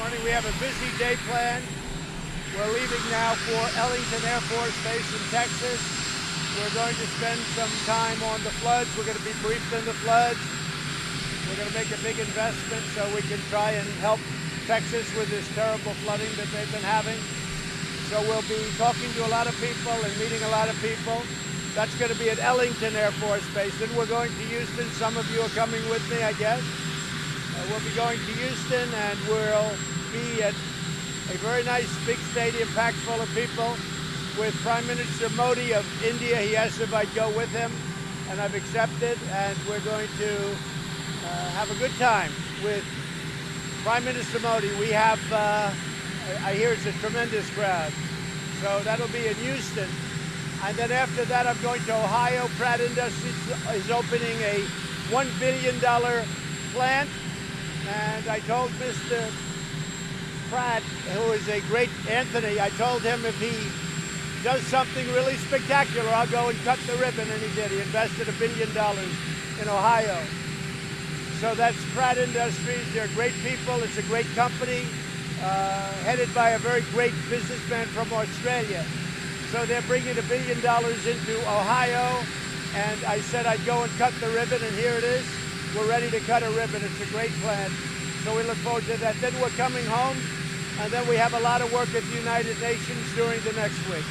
morning. We have a busy day planned. We're leaving now for Ellington Air Force Base in Texas. We're going to spend some time on the floods. We're going to be briefed on the floods. We're going to make a big investment so we can try and help Texas with this terrible flooding that they've been having. So we'll be talking to a lot of people and meeting a lot of people. That's going to be at Ellington Air Force Base. Then we're going to Houston. Some of you are coming with me, I guess. We'll be going to Houston, and we'll be at a very nice big stadium packed full of people with Prime Minister Modi of India. He asked if I'd go with him, and I've accepted, and we're going to have a good time with Prime Minister Modi. We have, I hear it's a tremendous crowd, so that'll be in Houston. And then after that, I'm going to Ohio. Pratt Industries is opening a $1 billion plant. And I told Mr. Pratt, who is a great Anthony, I told him if he does something really spectacular, I'll go and cut the ribbon, and he did. He invested $1 billion in Ohio. So that's Pratt Industries. They're great people. It's a great company, headed by a very great businessman from Australia. So they're bringing $1 billion into Ohio, and I said I'd go and cut the ribbon, and here it is. We're ready to cut a ribbon. It's a great plan. So we look forward to that. Then we're coming home, and then we have a lot of work at the United Nations during the next week.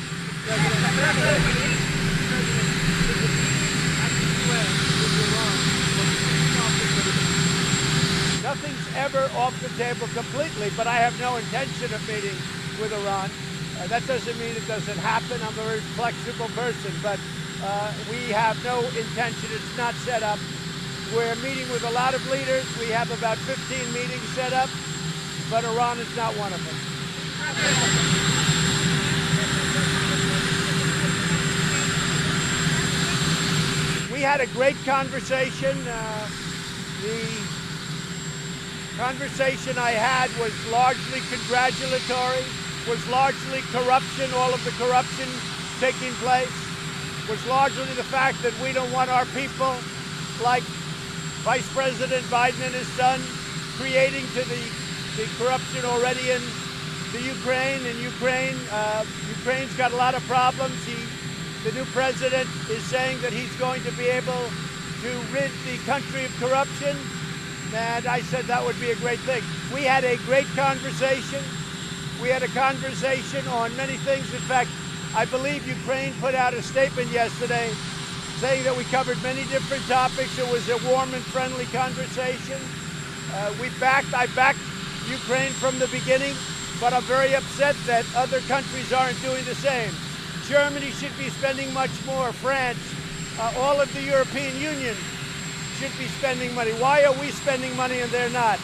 Nothing's ever off the table completely, but I have no intention of meeting with Iran. That doesn't mean it doesn't happen. I'm a very flexible person, but we have no intention. It's not set up. We're meeting with a lot of leaders. We have about 15 meetings set up, but Iran is not one of them. We had a great conversation. The conversation I had was largely congratulatory, was largely corruption, all of the corruption taking place, was largely the fact that we don't want our people, like Vice President Biden and his son, creating to the corruption already in the Ukraine. In Ukraine's got a lot of problems. The new president is saying that he's going to be able to rid the country of corruption, and I said that would be a great thing. We had a great conversation. We had a conversation on many things. In fact, I believe Ukraine put out a statement yesterday saying that we covered many different topics. It was a warm and friendly conversation. I backed Ukraine from the beginning, but I'm very upset that other countries aren't doing the same. Germany should be spending much more. France, all of the European Union should be spending money. Why are we spending money and they're not?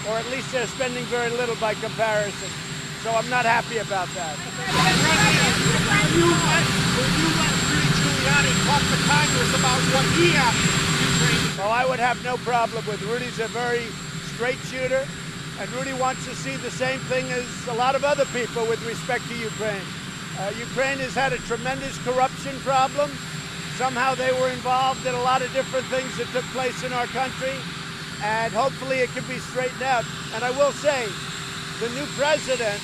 Or at least they're spending very little by comparison. So I'm not happy about that. Talk to Congress about what he asked Ukraine. Well, I would have no problem with Rudy's a very straight shooter, and Rudy wants to see the same thing as a lot of other people with respect to Ukraine. Ukraine has had a tremendous corruption problem. Somehow they were involved in a lot of different things that took place in our country, and hopefully it can be straightened out. And I will say, the new president,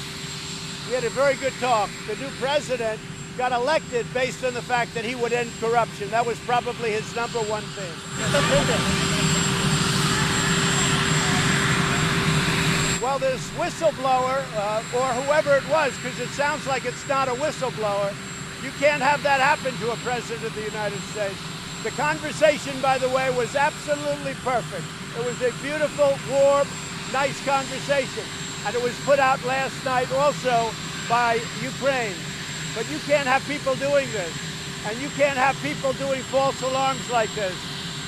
we had a very good talk. The new president got elected based on the fact that he would end corruption. That was probably his number one thing. Well, this whistleblower, or whoever it was, because it sounds like it's not a whistleblower, you can't have that happen to a president of the United States. The conversation, by the way, was absolutely perfect. It was a beautiful, warm, nice conversation. And it was put out last night also by Ukraine. But you can't have people doing this. And you can't have people doing false alarms like this.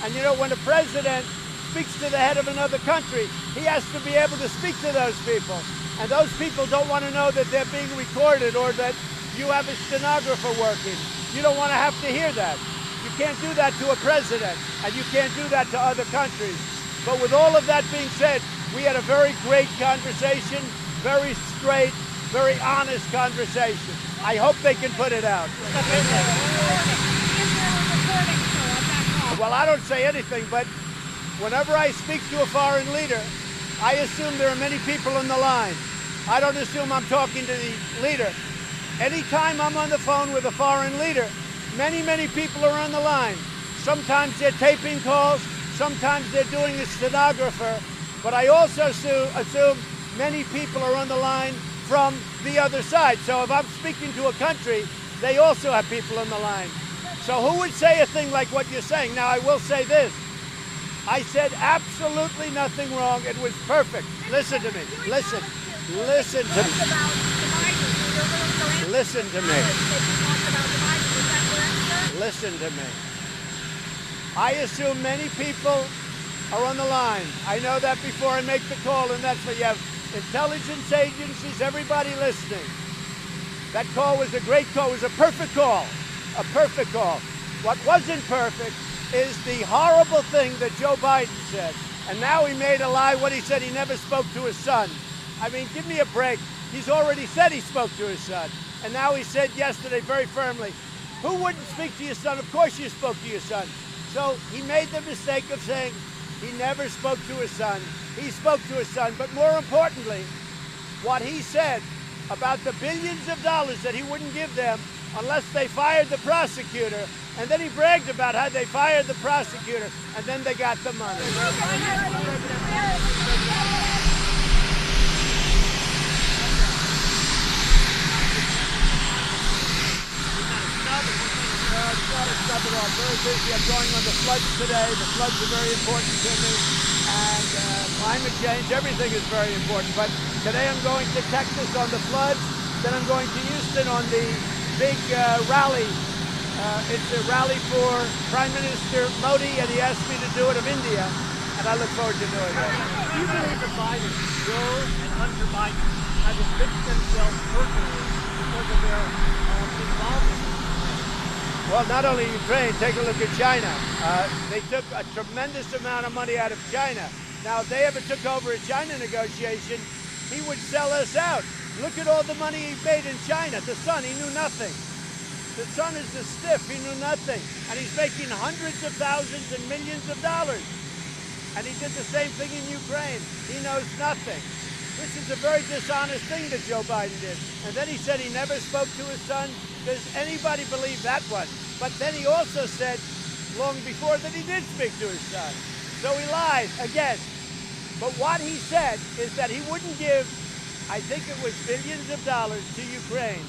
And you know, when a president speaks to the head of another country, he has to be able to speak to those people. And those people don't want to know that they're being recorded or that you have a stenographer working. You don't want to have to hear that. You can't do that to a president, and you can't do that to other countries. But with all of that being said, we had a very great conversation, very straight, very honest conversation. I hope they can put it out. Well, I don't say anything, but whenever I speak to a foreign leader, I assume there are many people on the line. I don't assume I'm talking to the leader. Anytime I'm on the phone with a foreign leader, many people are on the line. Sometimes they're taping calls, sometimes they're doing a stenographer, but I also assume many people are on the line from the other side. So if I'm speaking to a country, they also have people on the line. So who would say a thing like what you're saying? Now, I will say this. I said absolutely nothing wrong. It was perfect. Listen to me. Listen to me. Listen to me. Listen to me. I assume many people are on the line. I know that before I make the call, and that's what you have intelligence agencies, everybody listening. That call was a great call. It was a perfect call. A perfect call. What wasn't perfect is the horrible thing that Joe Biden said. And now he made a lie when he said he never spoke to his son. I mean, give me a break. He's already said he spoke to his son. And now he said yesterday very firmly, who wouldn't speak to your son? Of course you spoke to your son. So he made the mistake of saying he never spoke to his son. He spoke to his son. But more importantly, what he said about the billions of dollars that he wouldn't give them unless they fired the prosecutor. And then he bragged about how they fired the prosecutor, and then they got the money. It's not a snub at all. Very busy. I'm going on the floods today. The floods are very important to me. And climate change, everything is very important. But today I'm going to Texas on the floods. Then I'm going to Houston on the big rally. It's a rally for Prime Minister Modi, and he asked me to do it of India, and I look forward to doing it. Do you believe that Biden, Joe and Hunter Biden, have enriched themselves personally because of their involvement? Well, not only Ukraine, take a look at China. They took a tremendous amount of money out of China. Now, if they ever took over a China negotiation, he would sell us out. Look at all the money he made in China. The son, he knew nothing. The son is a stiff, he knew nothing. And he's making hundreds of thousands and millions of dollars. And he did the same thing in Ukraine. He knows nothing. This is a very dishonest thing that Joe Biden did. And then he said he never spoke to his son. Does anybody believe that one? But then he also said, long before, that he did speak to his son. So he lied again. But what he said is that he wouldn't give, I think it was billions of dollars to Ukraine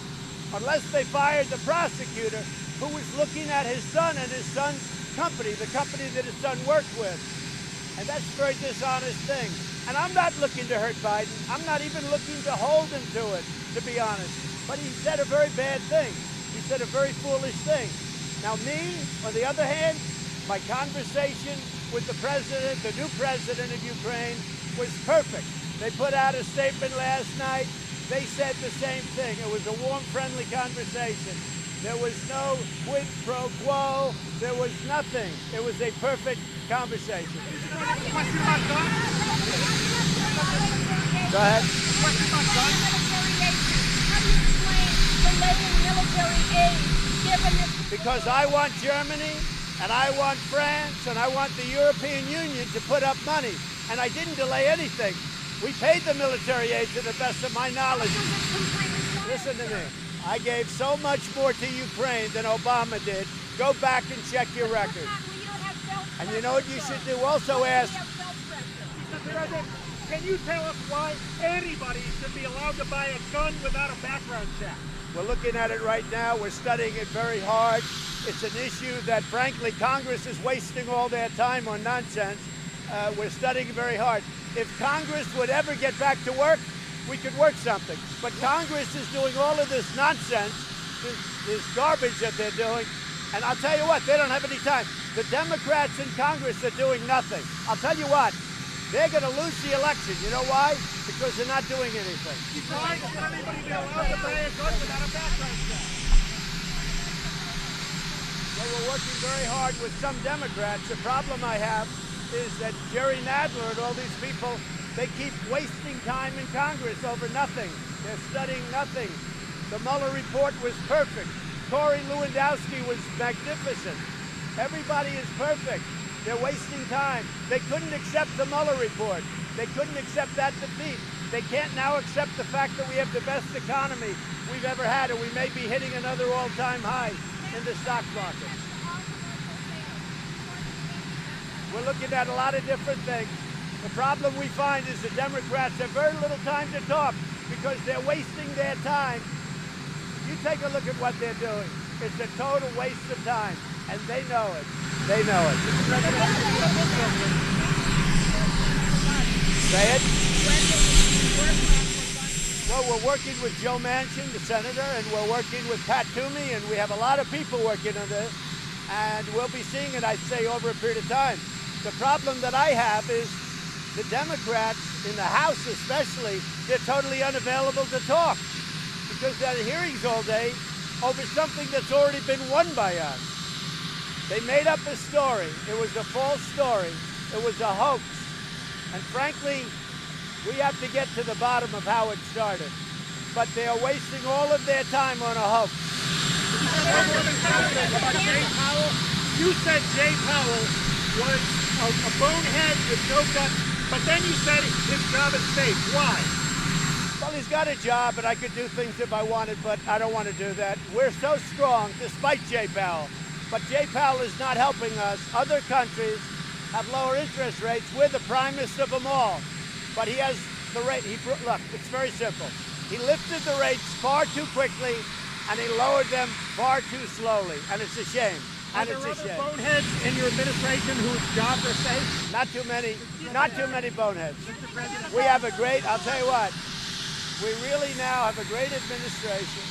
unless they fired the prosecutor who was looking at his son and his son's company, the company that his son worked with. And that's a very dishonest thing. And I'm not looking to hurt Biden. I'm not even looking to hold him to it, to be honest. But he said a very bad thing. He said a very foolish thing. Now me, on the other hand, my conversation with the president, the new president of Ukraine, was perfect. They put out a statement last night. They said the same thing. It was a warm, friendly conversation. There was no quid pro quo. There was nothing. It was a perfect conversation. Question about guns? Go ahead. Question about guns? How do you explain delaying military aid given this? Because I want Germany, and I want France, and I want the European Union to put up money. And I didn't delay anything. We paid the military aid to the best of my knowledge. Listen to me. I gave so much more to Ukraine than Obama did. Go back and check your record. And you know what you should do? Also ask. Mr. President, can you tell us why anybody should be allowed to buy a gun without a background check? We're looking at it right now. We're studying it very hard. It's an issue that, frankly, Congress is wasting all their time on nonsense. We're studying very hard. If Congress would ever get back to work, we could work something. But Congress is doing all of this nonsense, this garbage that they're doing. And I'll tell you what, they don't have any time. The Democrats in Congress are doing nothing. I'll tell you what, they're going to lose the election. You know why? Because they're not doing anything. Why should anybody be allowed to buy a gun without a background check? Well, we're working very hard with some Democrats. The problem I have is that Jerry Nadler and all these people, they keep wasting time in Congress over nothing. They're studying nothing. The Mueller report was perfect. Corey Lewandowski was magnificent. Everybody is perfect. They're wasting time. They couldn't accept the Mueller report. They couldn't accept that defeat. They can't now accept the fact that we have the best economy we've ever had, and we may be hitting another all-time high in the stock market. We're looking at a lot of different things. The problem we find is the Democrats have very little time to talk because they're wasting their time. You take a look at what they're doing. It's a total waste of time, and they know it. They know it. Say it. Well, we're working with Joe Manchin, the senator, and we're working with Pat Toomey, and we have a lot of people working on this, and we'll be seeing it, I'd say, over a period of time. The problem that I have is the Democrats, in the House especially, they're totally unavailable to talk because they're at hearings all day over something that's already been won by us. They made up a story. It was a false story. It was a hoax. And frankly, we have to get to the bottom of how it started. But they are wasting all of their time on a hoax. You said Jay Powell was a bonehead with no guts, but then you said his job is safe. Why? Well, he's got a job, and I could do things if I wanted, but I don't want to do that. We're so strong, despite Jay Powell. But Jay Powell is not helping us. Other countries have lower interest rates. We're the primest of them all. But he has the rate. Look, it's very simple. He lifted the rates far too quickly, and he lowered them far too slowly. And it's a shame. And it's a shame. Are there other boneheads in your administration whose jobs are safe? Not too many. Not too many boneheads. We have a great, I'll tell you what, we really now have a great administration,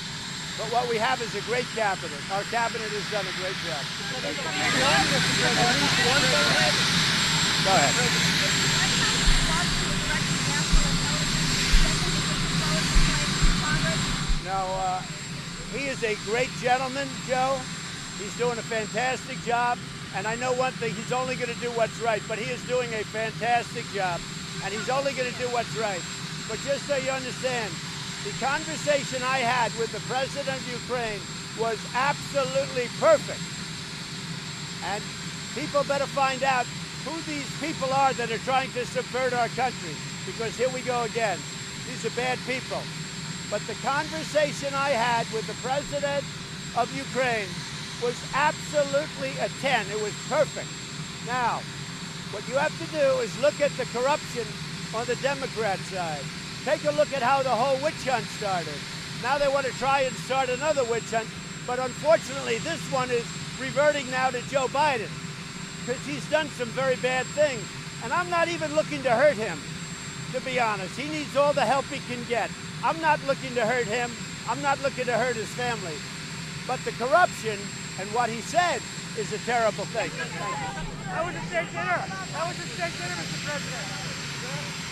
but what we have is a great cabinet. Our cabinet has done a great job. Go ahead. No, he is a great gentleman, Joe. He's doing a fantastic job. And I know one thing, he's only going to do what's right, but he is doing a fantastic job. And he's only going to do what's right. But just so you understand, the conversation I had with the president of Ukraine was absolutely perfect. And people better find out who these people are that are trying to subvert our country. Because here we go again. These are bad people. But the conversation I had with the president of Ukraine was absolutely a 10. It was perfect. Now, what you have to do is look at the corruption on the Democrat side. Take a look at how the whole witch hunt started. Now they want to try and start another witch hunt, but unfortunately this one is reverting now to Joe Biden because he's done some very bad things. And I'm not even looking to hurt him, to be honest. He needs all the help he can get. I'm not looking to hurt him. I'm not looking to hurt his family. But the corruption and what he said is a terrible thing. How was the steak dinner? How was the steak dinner, Mr. President?